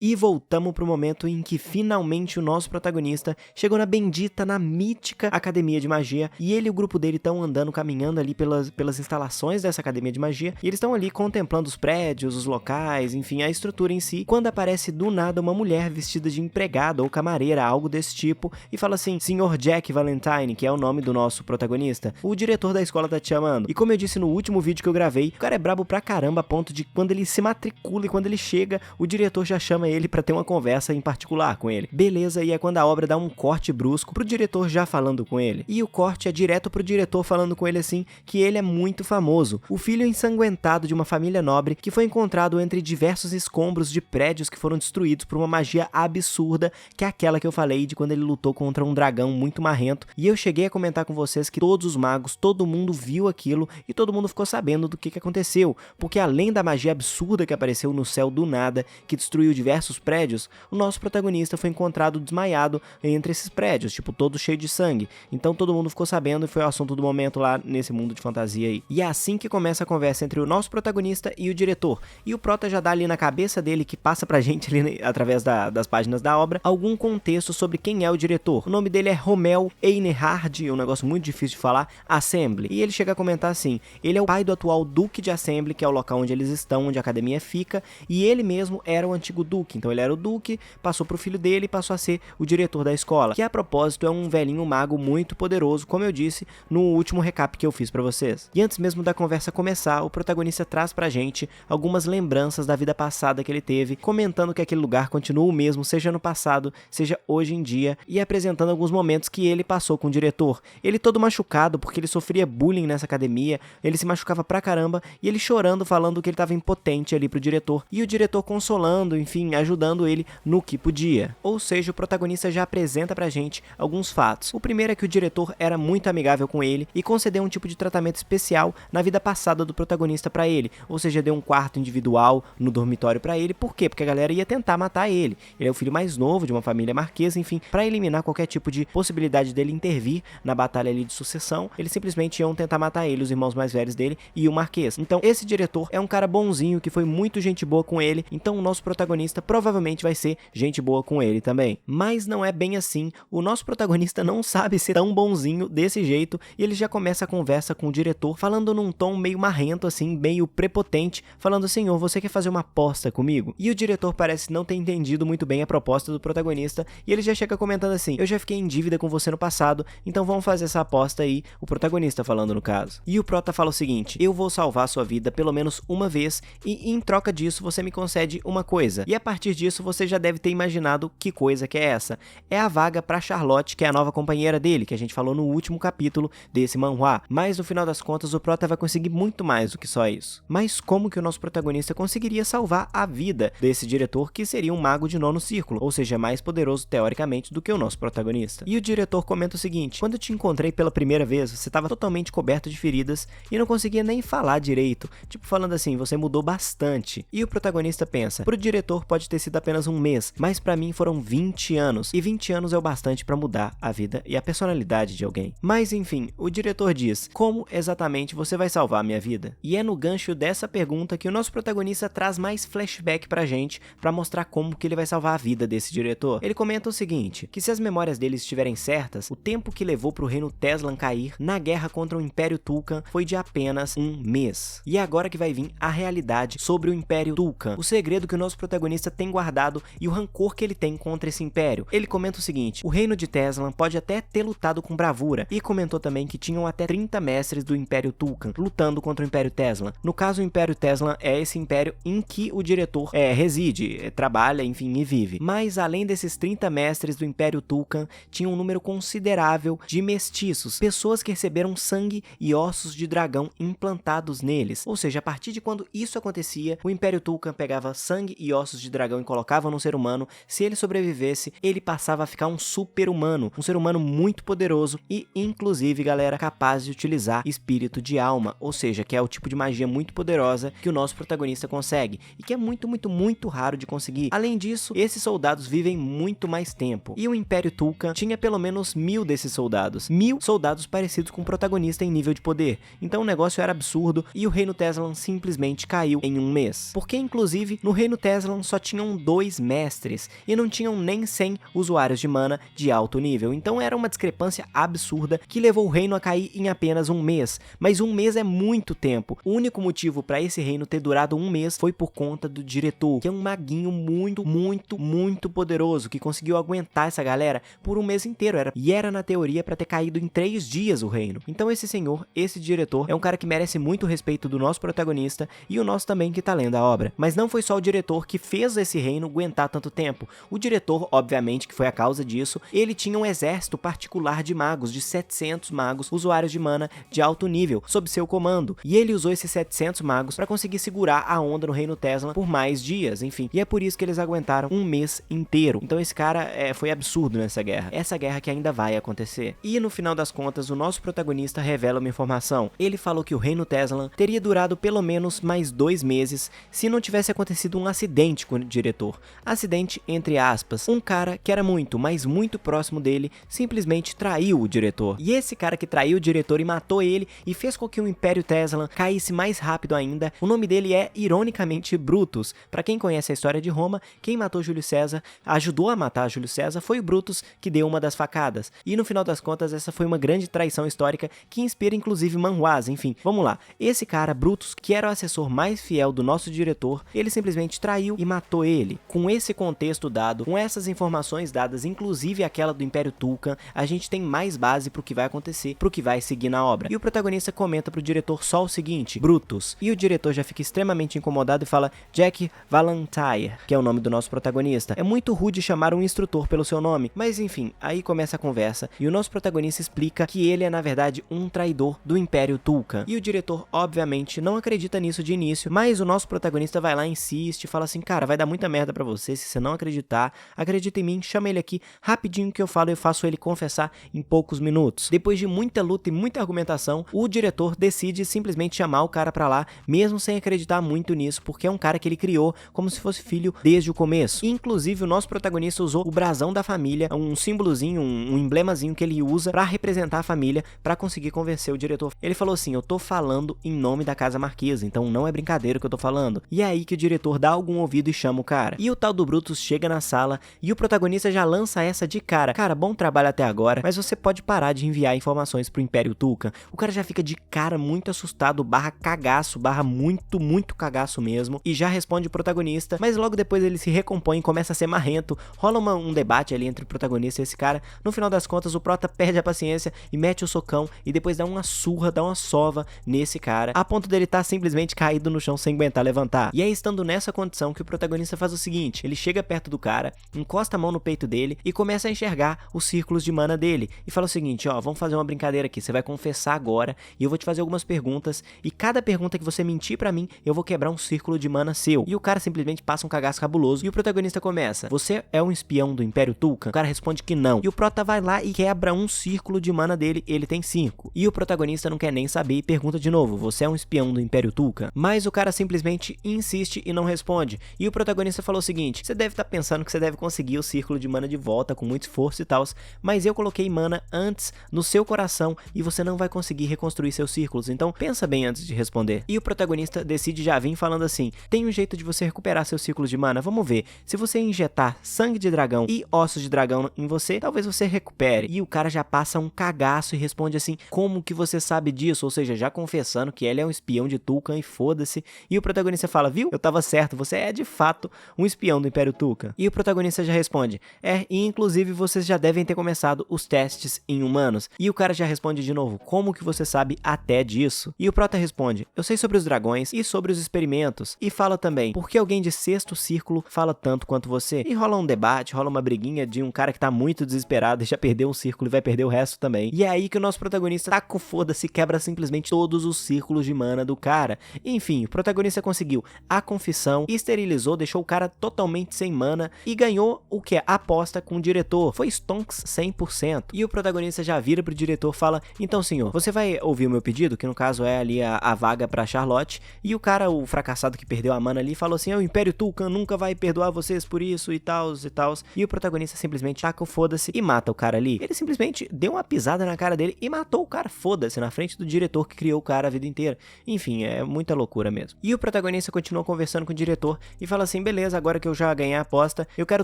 E voltamos pro momento em que finalmente o nosso protagonista chegou na bendita, na mítica Academia de Magia, e ele e o grupo dele estão andando, caminhando ali pelas instalações dessa Academia de Magia, e eles estão ali contemplando os prédios, os locais, enfim, a estrutura em si, quando aparece do nada uma mulher vestida de empregada ou camareira, algo desse tipo, e fala assim: Sr. Jack Valentine, que é o nome do nosso protagonista, o diretor da escola tá te chamando. E como eu disse no último vídeo que eu gravei, o cara é brabo pra caramba, a ponto de quando ele se matricula e quando ele chega, o diretor já chama ele pra ter uma conversa em particular com ele. Beleza, e é quando a obra dá um corte brusco pro diretor já falando com ele. E o corte é direto pro diretor falando com ele assim, que ele é muito famoso, o filho ensanguentado de uma família nobre que foi encontrado entre diversos escombros de prédios que foram destruídos por uma magia absurda, que é aquela que eu falei de quando ele lutou contra um dragão muito marrento. E eu cheguei a comentar com vocês que todos os magos, todo mundo viu aquilo e todo mundo ficou sabendo do que aconteceu, porque além da magia absurda que apareceu no céu do nada, que destruiu diversos prédios, o nosso protagonista foi encontrado desmaiado entre esses prédios, tipo, todo cheio de sangue. Então todo mundo ficou sabendo e foi o assunto do momento lá nesse mundo de fantasia aí. E é assim que começa a conversa entre o nosso protagonista e o diretor. E o prota já dá ali na cabeça dele, que passa pra gente ali através das páginas da obra, algum contexto sobre quem é o diretor. O nome dele é Rommel Einhard, um negócio muito difícil de falar, Assembly. E ele chega a comentar assim: ele é o pai do atual Duque de Assembly, que é o local onde eles estão, onde a academia fica, e ele mesmo era o antigo Duque. Então ele era o Duque, passou pro filho dele e passou a ser o diretor da escola, que a propósito é um velhinho mago muito poderoso, como eu disse no último recap que eu fiz pra vocês. E antes mesmo da conversa começar, o protagonista traz pra gente algumas lembranças da vida passada que ele teve, comentando que aquele lugar continua o mesmo, seja no passado, seja hoje em dia, e apresentando alguns momentos que ele passou com o diretor. Ele todo machucado porque ele sofria bullying nessa academia, ele se machucava pra caramba, e ele chorando, falando que ele tava impotente ali pro diretor, e o diretor consolando, enfim, ajudando ele no que podia. Ou seja, o protagonista já apresenta pra gente alguns fatos. O primeiro é que o diretor era muito amigável com ele e concedeu um tipo de tratamento especial na vida passada do protagonista pra ele, ou seja, deu um quarto individual no dormitório pra ele. Por quê? Porque a galera ia tentar matar ele. Ele é o filho mais novo de uma família marquesa, enfim, pra eliminar qualquer tipo de possibilidade dele intervir na batalha ali de sucessão, eles simplesmente iam tentar matar ele, os irmãos mais velhos dele e o marquês. Então esse diretor é um cara bonzinho, que foi muito gente boa com ele, então o nosso protagonista provavelmente vai ser gente boa com ele também. Mas não é bem assim, o nosso protagonista não sabe ser tão bonzinho desse jeito, e ele já começa a conversa com o diretor, falando num tom meio marrento assim, meio prepotente, falando: senhor, você quer fazer uma aposta comigo? E o diretor parece não ter entendido muito bem a proposta do protagonista, e ele já chega comentando assim: eu já fiquei em dívida com você no passado, então vamos fazer essa aposta aí, o protagonista falando no caso. E o prota fala o seguinte: eu vou salvar sua vida pelo menos uma vez, e em troca disso você me concede uma coisa. E a partir disso você já deve ter imaginado que coisa que é essa. É a vaga pra Charlotte, que é a nova companheira dele, que a gente falou no último capítulo desse manhwa. Mas no final das contas o prota vai conseguir muito mais do que só isso. Mas como que o nosso protagonista conseguiria salvar a vida desse diretor, que seria um mago de nono círculo, ou seja, mais poderoso teoricamente do que o nosso protagonista? E o diretor comenta o seguinte: quando eu te encontrei pela primeira vez, você estava totalmente coberto de feridas e não conseguia nem falar direito, tipo falando assim, você mudou bastante. E o protagonista pensa: pro diretor pode ter sido apenas um mês, mas pra mim foram 20 anos, e 20 anos é o bastante pra mudar a vida e a personalidade de alguém. Mas enfim, o diretor diz: como exatamente você vai salvar a minha vida? E é no gancho dessa pergunta que o nosso protagonista traz mais flashback pra gente, pra mostrar como que ele vai salvar a vida desse diretor. Ele comenta o seguinte, que se as memórias dele estiverem certas, o tempo que levou pro reino Teslan cair na guerra contra o Império Tulkan foi de apenas um mês. E é agora que vai vir a realidade sobre o Império Tulkan, o segredo que o nosso protagonista tem guardado e o rancor que ele tem contra esse império. Ele comenta o seguinte: o reino de Teslan pode até ter lutado com bravura, e comentou também que tinham até 30 mestres do Império Tulkan lutando contra o Império Teslan. No caso, o Império Teslan é esse império em que o diretor reside, trabalha, enfim, e vive. Mas além desses 30 mestres do Império Tulkan, tinha um número considerável de mestiços, pessoas que receberam sangue e ossos de dragão implantados neles. Ou seja, a partir de quando isso acontecia, o Império Tulkan pegava sangue e ossos de dragão e colocava num ser humano. Se ele sobrevivesse, ele passava a ficar um super-humano, um ser humano muito poderoso e, inclusive, galera, capaz de utilizar espírito de alma, ou seja, que é o tipo de magia muito poderosa que o nosso protagonista consegue, e que é muito, muito, muito raro de conseguir. Além disso, esses soldados vivem muito mais tempo, e o Império Tulkan tinha pelo menos 1000 desses soldados, 1000 soldados parecidos com o protagonista em nível de poder. Então o negócio era absurdo, e o reino Teslan simplesmente caiu em um mês, porque inclusive no reino Teslan só tinham 2 mestres e não tinham nem 100 usuários de mana de alto nível. Então era uma discrepância absurda que levou o reino a cair em apenas um mês. Mas um mês é muito tempo. O único motivo para esse reino ter durado um mês foi por conta do diretor, que é um maguinho muito poderoso, que conseguiu aguentar essa galera por um mês inteiro. Era na teoria para ter caído em 3 dias o reino. Então esse senhor, esse diretor, é um cara que merece muito respeito do nosso protagonista e o nosso também que tá lendo a obra. Mas não foi só o diretor que fez esse reino aguentar tanto tempo. O diretor, obviamente, que foi a causa disso, ele tinha um exército particular de magos, de 700 magos, usuários de mana de alto nível, sob seu comando. E ele usou esses 700 magos para conseguir segurar a onda no reino Tesla por mais dias, enfim. E é por isso que eles aguentaram um mês inteiro. Então esse cara foi absurdo nessa guerra. Essa guerra que ainda vai acontecer. E no final das contas, o nosso protagonista revela uma informação. Ele falou que o reino Tesla teria durado pelo menos mais 2 meses se não tivesse acontecido um acidente com o diretor. Acidente entre aspas. Um cara que era muito, mas muito próximo dele, simplesmente traiu o diretor. E esse cara que traiu o diretor e matou ele e fez com que o Império Tesla caísse mais rápido ainda, o nome dele é, ironicamente, Brutus. Para quem conhece a história de Roma, quem matou Júlio César, ajudou a matar Júlio César, foi o Brutus que deu uma das facadas. E no final das contas, essa foi uma grande traição histórica que inspira inclusive manhwas, enfim. Vamos lá. Esse cara, Brutus, que era o assessor mais fiel do nosso diretor, ele simplesmente traiu e matou ele. Com esse contexto dado, com essas informações dadas, inclusive aquela do Império Tulkan, a gente tem mais base pro que vai acontecer, pro que vai seguir na obra. E o protagonista comenta pro diretor só o seguinte: Brutus. E o diretor já fica extremamente incomodado e fala: Jack Valentine, que é o nome do nosso protagonista. É muito rude chamar um instrutor pelo seu nome, mas enfim, aí começa a conversa e o nosso protagonista explica que ele é na verdade um traidor do Império Tulkan. E o diretor obviamente não acredita nisso de início, mas o nosso protagonista vai lá e insiste, fala assim: cara, vai dar muita merda pra você se você não acreditar, acredita em mim, chama ele aqui rapidinho que eu falo e faço ele confessar em poucos minutos. Depois de muita luta e muita argumentação, o diretor decide simplesmente chamar o cara pra lá, mesmo sem acreditar muito nisso, porque é um cara que ele criou como se fosse filho desde o começo. E, inclusive, o nosso protagonista usou o brasão da família, um símbolozinho, um emblemazinho que ele usa pra representar a família, pra conseguir convencer o diretor. Ele falou assim: eu tô falando em nome da Casa Marquesa, então não é brincadeira o que eu tô falando. E é aí que o diretor dá algum ouvido e chama o cara. E o tal do Brutus chega na sala e o protagonista já lança essa de cara: cara, bom trabalho até agora, mas você pode parar de enviar informações pro Império Tulkan. O cara já fica de cara muito assustado, barra cagaço, barra muito cagaço mesmo, e já responde o protagonista, mas logo depois ele se recompõe e começa a ser marrento. Rola um debate ali entre o protagonista e esse cara. No final das contas, o prota perde a paciência e mete o socão e depois dá uma surra, dá uma sova nesse cara, a ponto dele estar simplesmente caído no chão sem aguentar levantar. E é estando nessa condição que o protagonista faz o seguinte: ele chega perto do cara, encosta a mão no peito dele e começa a enxergar os círculos de mana dele e fala o seguinte: ó, vamos fazer uma brincadeira aqui, você vai confessar agora e eu vou te fazer algumas perguntas e cada pergunta que você mentir pra mim, eu vou quebrar um círculo de mana seu. E o cara simplesmente passa um cagaço cabuloso e o protagonista começa: você é um espião do Império Tulkan? O cara responde que não. E o prota vai lá e quebra um círculo de mana dele, ele tem 5. E o protagonista não quer nem saber e pergunta de novo: você é um espião do Império Tulkan? Mas o cara simplesmente insiste e não responde. E o protagonista falou o seguinte: você deve estar pensando que você deve conseguir o círculo de mana de volta com muito esforço e tal, mas eu coloquei mana antes no seu coração e você não vai conseguir reconstruir seus círculos, então pensa bem antes de responder. E o protagonista decide já vir falando assim: tem um jeito de você recuperar seus círculos de mana, vamos ver. Se você injetar sangue de dragão e ossos de dragão em você, talvez você recupere. E o cara já passa um cagaço e responde assim: como que você sabe disso? Ou seja, já confessando que ele é um espião de Tulkan e foda-se. E o protagonista fala: viu? Eu tava certo, você é de fato um espião do Império Tulkan. E o protagonista já responde: e inclusive vocês já devem ter começado os testes em humanos. E o cara já responde de novo: como que você sabe até disso? E o prota responde: eu sei sobre os dragões e sobre os experimentos. E fala também: por que alguém de sexto círculo fala tanto quanto você? E rola um debate, rola uma briguinha de um cara que tá muito desesperado e já perdeu um círculo e vai perder o resto também. E é aí que o nosso protagonista taca o foda-se e quebra simplesmente todos os círculos de mana do cara. Enfim, o protagonista conseguiu a confissão, esterilizou, deixou o cara totalmente sem mana e ganhou o que? A aposta com o diretor. Foi stonks 100%. E o protagonista já vira pro diretor e fala: então senhor, você vai ouvir o meu pedido, que no caso é ali a vaga pra Charlotte. E o cara, o fracassado que perdeu a mana ali, falou assim: o Império Tulkan nunca vai perdoar vocês por isso e tal e tal. E o protagonista simplesmente taca o foda-se e mata o cara ali. Ele simplesmente deu uma pisada na cara dele e matou o cara, foda-se, na frente do diretor que criou o cara a vida inteira. Enfim, é muita loucura mesmo. E o protagonista continua conversando com o diretor e fala assim: assim, beleza, agora que eu já ganhei a aposta, eu quero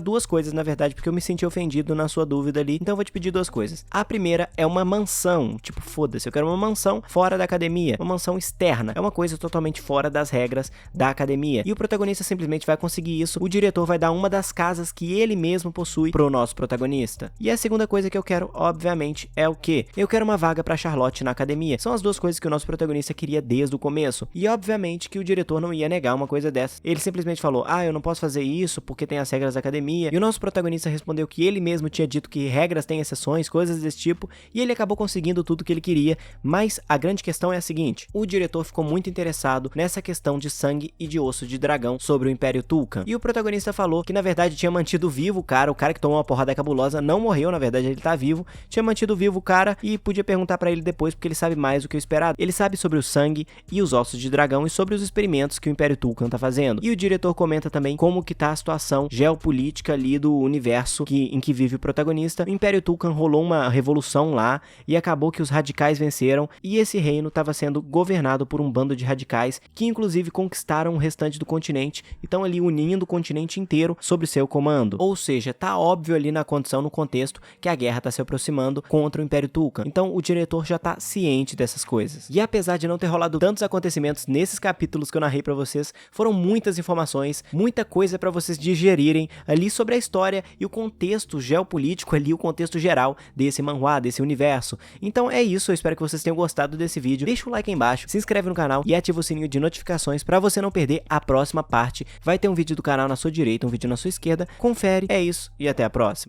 duas coisas, na verdade, porque eu me senti ofendido na sua dúvida ali, então eu vou te pedir duas coisas. A primeira é uma mansão, tipo, foda-se, eu quero uma mansão fora da academia, uma mansão externa, é uma coisa totalmente fora das regras da academia, e o protagonista simplesmente vai conseguir isso, o diretor vai dar uma das casas que ele mesmo possui pro nosso protagonista. E a segunda coisa que eu quero, obviamente, é o quê? Eu quero uma vaga pra Charlotte na academia. São as duas coisas que o nosso protagonista queria desde o começo, e obviamente que o diretor não ia negar uma coisa dessa. Ele simplesmente falou, eu não posso fazer isso porque tem as regras da academia, e o nosso protagonista respondeu que ele mesmo tinha dito que regras têm exceções, coisas desse tipo, e ele acabou conseguindo tudo que ele queria, mas a grande questão é a seguinte, o diretor ficou muito interessado nessa questão de sangue e de osso de dragão sobre o Império Tulkhan, e o protagonista falou que na verdade tinha mantido vivo o cara que tomou uma porrada cabulosa não morreu, na verdade ele tá vivo, tinha mantido vivo o cara e podia perguntar pra ele depois porque ele sabe mais do que o esperado, ele sabe sobre o sangue e os ossos de dragão e sobre os experimentos que o Império Tulkhan tá fazendo, e o diretor comenta também como que tá a situação geopolítica ali do universo em que vive o protagonista. O Império Tulkhan rolou uma revolução lá e acabou que os radicais venceram e esse reino estava sendo governado por um bando de radicais que inclusive conquistaram o restante do continente e estão ali unindo o continente inteiro sob seu comando. Ou seja, tá óbvio ali na condição, no contexto, que a guerra tá se aproximando contra o Império Tulkhan. Então o diretor já tá ciente dessas coisas. E apesar de não ter rolado tantos acontecimentos nesses capítulos que eu narrei pra vocês, foram muitas informações, muita coisa pra vocês digerirem ali sobre a história e o contexto geopolítico ali, o contexto geral desse manhwa, desse universo. Então é isso, eu espero que vocês tenham gostado desse vídeo. Deixa o like aí embaixo, se inscreve no canal e ativa o sininho de notificações pra você não perder a próxima parte. Vai ter um vídeo do canal na sua direita, um vídeo na sua esquerda. Confere, é isso e até a próxima.